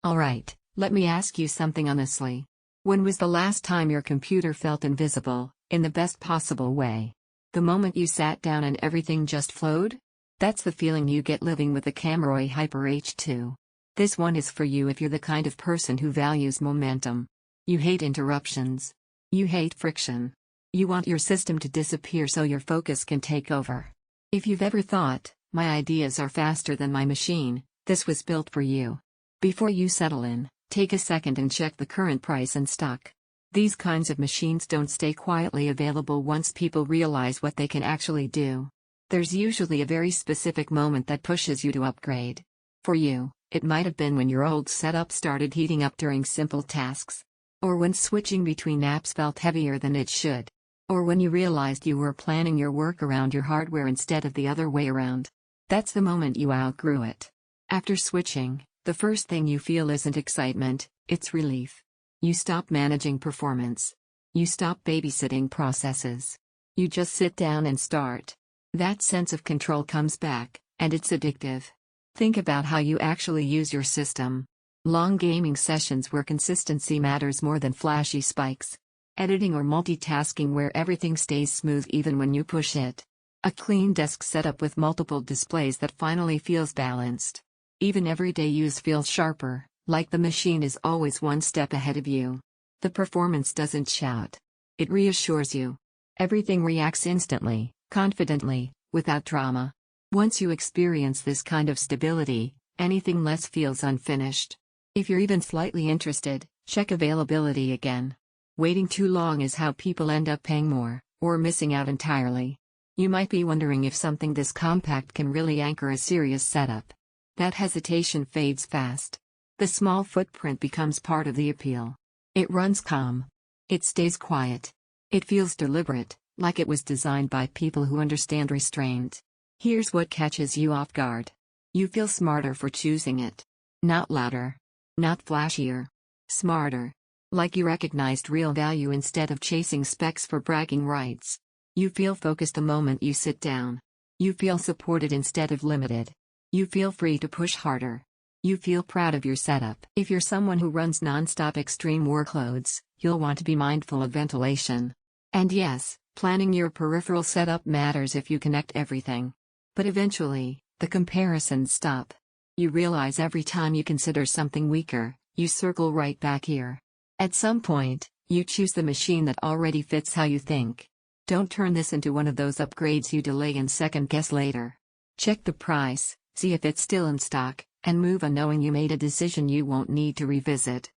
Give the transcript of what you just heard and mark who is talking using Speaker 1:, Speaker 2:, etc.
Speaker 1: Alright, let me ask you something honestly. When was the last time your computer felt invisible, in the best possible way? The moment you sat down and everything just flowed? That's the feeling you get living with the KAMRUI Hyper H2. This one is for you if you're the kind of person who values momentum. You hate interruptions. You hate friction. You want your system to disappear so your focus can take over. If you've ever thought, my ideas are faster than my machine, this was built for you. Before you settle in, take a second and check the current price and stock. These kinds of machines don't stay quietly available once people realize what they can actually do. There's usually a very specific moment that pushes you to upgrade. For you, it might have been when your old setup started heating up during simple tasks. Or when switching between apps felt heavier than it should. Or when you realized you were planning your work around your hardware instead of the other way around. That's the moment you outgrew it. After switching, the first thing you feel isn't excitement, it's relief. You stop managing performance. You stop babysitting processes. You just sit down and start. That sense of control comes back, and it's addictive. Think about how you actually use your system. Long gaming sessions where consistency matters more than flashy spikes. Editing or multitasking where everything stays smooth even when you push it. A clean desk setup with multiple displays that finally feels balanced. Even everyday use feels sharper, like the machine is always one step ahead of you. The performance doesn't shout. It reassures you. Everything reacts instantly, confidently, without drama. Once you experience this kind of stability, anything less feels unfinished. If you're even slightly interested, check availability again. Waiting too long is how people end up paying more, or missing out entirely. You might be wondering if something this compact can really anchor a serious setup. That hesitation fades fast. The small footprint becomes part of the appeal. It runs calm. It stays quiet. It feels deliberate, like it was designed by people who understand restraint. Here's what catches you off guard. You feel smarter for choosing it. Not louder. Not flashier. Smarter. Like you recognized real value instead of chasing specs for bragging rights. You feel focused the moment you sit down. You feel supported instead of limited. You feel free to push harder. You feel proud of your setup. If you're someone who runs non-stop extreme workloads, you'll want to be mindful of ventilation. And yes, planning your peripheral setup matters if you connect everything. But eventually, the comparisons stop. You realize every time you consider something weaker, you circle right back here. At some point, you choose the machine that already fits how you think. Don't turn this into one of those upgrades you delay and second guess later. Check the price, see if it's still in stock, and move on knowing you made a decision you won't need to revisit.